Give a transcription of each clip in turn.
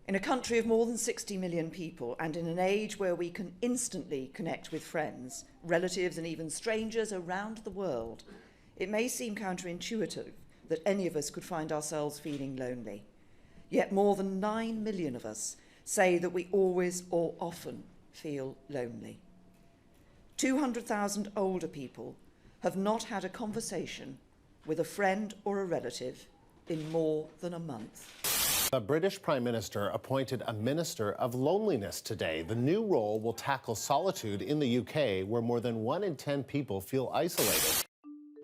In a country of more than 60 million people and in an age where we can instantly connect with friends, relatives and even strangers around the world, it may seem counterintuitive that any of us could find ourselves feeling lonely. Yet more than 9 million of us say that we always or often feel lonely. 200,000 older people have not had a conversation with a friend or a relative in more than a month. The British Prime Minister appointed a Minister of Loneliness today. The new role will tackle solitude in the UK, where more than 1 in 10 people feel isolated.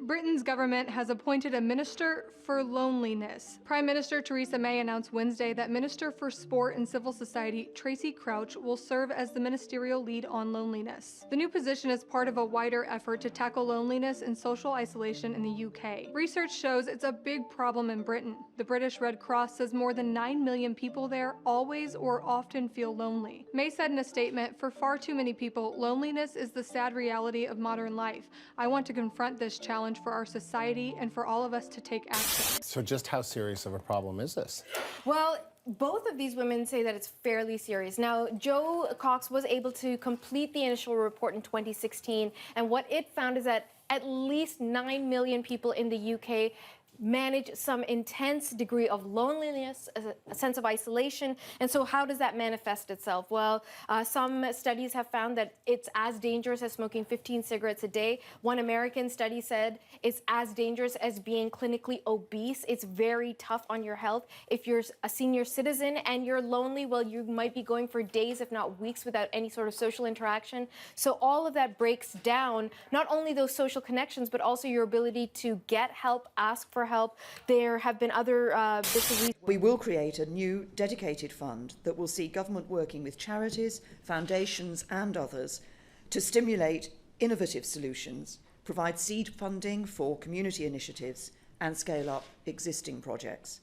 Britain's government has appointed a Minister for Loneliness. Prime Minister Theresa May announced Wednesday that Minister for Sport and Civil Society Tracy Crouch will serve as the ministerial lead on loneliness. The new position is part of a wider effort to tackle loneliness and social isolation in the UK. Research shows it's a big problem in Britain. The British Red Cross says more than 9 million people there always or often feel lonely. May said in a statement, "For far too many people, loneliness is the sad reality of modern life. I want to confront this challenge for our society and for all of us to take action." So just how serious of a problem is this? Well, both of these women say that it's fairly serious. Now, Jo Cox was able to complete the initial report in 2016, and what it found is that at least 9 million people in the UK manage some intense degree of loneliness, a sense of isolation. And so how does that manifest itself? Well, some studies have found that it's as dangerous as smoking 15 cigarettes a day. One American study said it's as dangerous as being clinically obese. It's very tough on your health. If you're a senior citizen and you're lonely, well, you might be going for days, if not weeks, without any sort of social interaction. So all of that breaks down not only those social connections, but also your ability to get help, ask for help. There have been other bits of research. We will create a new dedicated fund that will see government working with charities, foundations and others to stimulate innovative solutions, provide seed funding for community initiatives and scale up existing projects.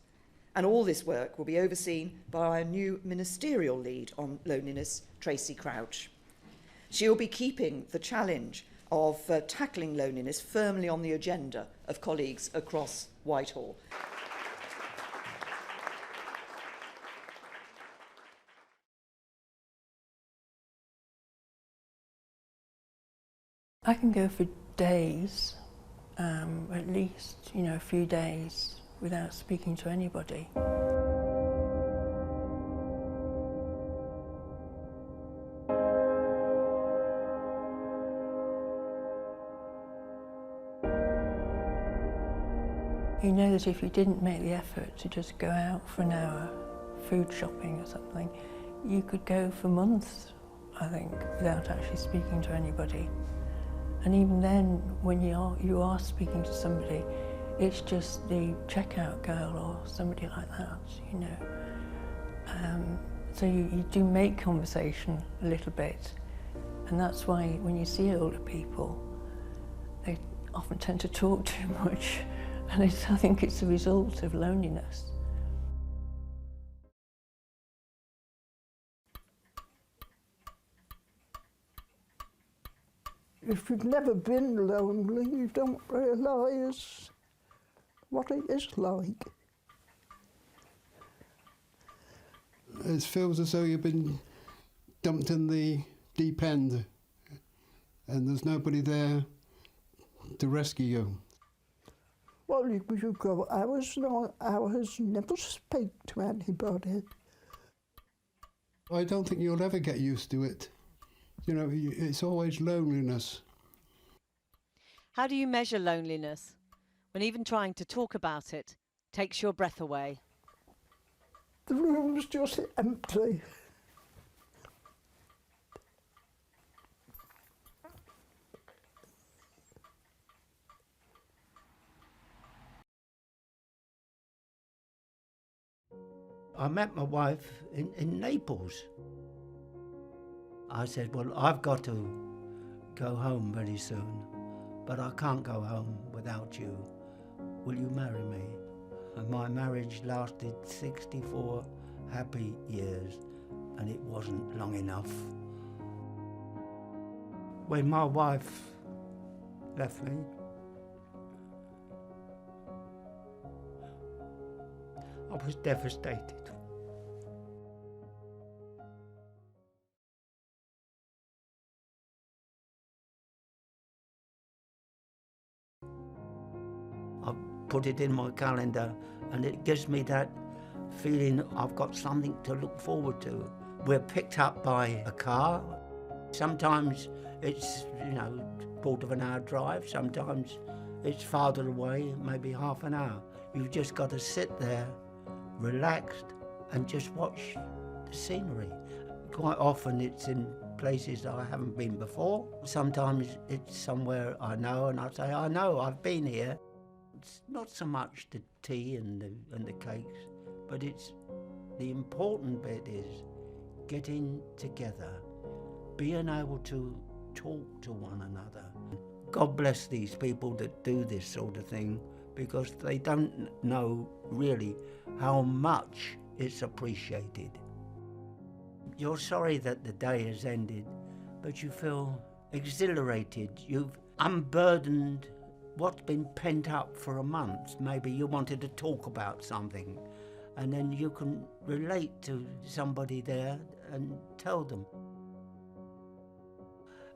And all this work will be overseen by our new ministerial lead on loneliness, Tracy Crouch. She'll be keeping the challenge of tackling loneliness firmly on the agenda of colleagues across Whitehall. I can go for days, at least, a few days without speaking to anybody. You know that if you didn't make the effort to just go out for an hour, food shopping or something, you could go for months, I think, without actually speaking to anybody. And even then, when you are speaking to somebody, it's just the checkout girl or somebody like that, So you do make conversation a little bit. And that's why when you see older people, they often tend to talk too much. And I think it's a result of loneliness. If you've never been lonely, you don't realise what it is like. It feels as though you've been dumped in the deep end and there's nobody there to rescue you. Well, you go hours and hours, never speak to anybody. I don't think you'll ever get used to it. It's always loneliness. How do you measure loneliness when even trying to talk about it takes your breath away? The room's just empty. I met my wife in Naples. I said, well, I've got to go home very soon, but I can't go home without you. Will you marry me? And my marriage lasted 64 happy years, and it wasn't long enough. When my wife left me, I was devastated. put it in my calendar, and it gives me that feeling I've got something to look forward to. We're picked up by a car. Sometimes it's, quarter of an hour drive. Sometimes it's farther away, maybe half an hour. You've just got to sit there, relaxed, and just watch the scenery. Quite often it's in places I haven't been before. Sometimes it's somewhere I know, and I say, I know, I've been here. It's not so much the tea and the cakes, but it's the important bit is getting together, being able to talk to one another. God bless these people that do this sort of thing, because they don't know really how much it's appreciated. You're sorry that the day has ended, but you feel exhilarated. You've unburdened what's been pent up for a month. Maybe you wanted to talk about something, and then you can relate to somebody there and tell them.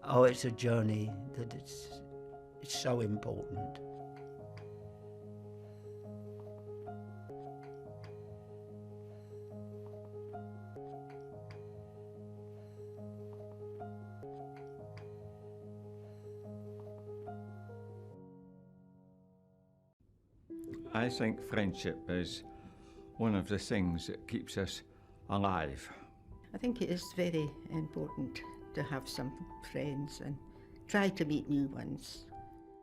Oh, it's a journey that it's so important. I think friendship is one of the things that keeps us alive. I think it is very important to have some friends and try to meet new ones.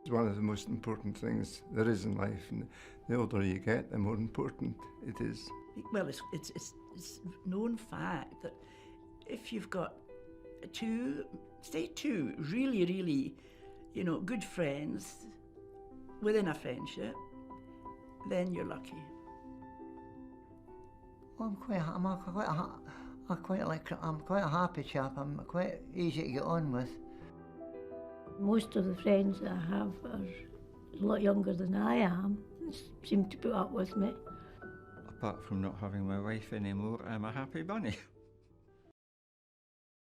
It's one of the most important things there is in life, and the older you get, the more important it is. Well, it's known fact that if you've got two really, good friends within a friendship, then you're lucky. Well, I'm quite a happy chap. I'm quite easy to get on with. Most of the friends that I have are a lot younger than I am, seem to put up with me. Apart from not having my wife anymore, I'm a happy bunny.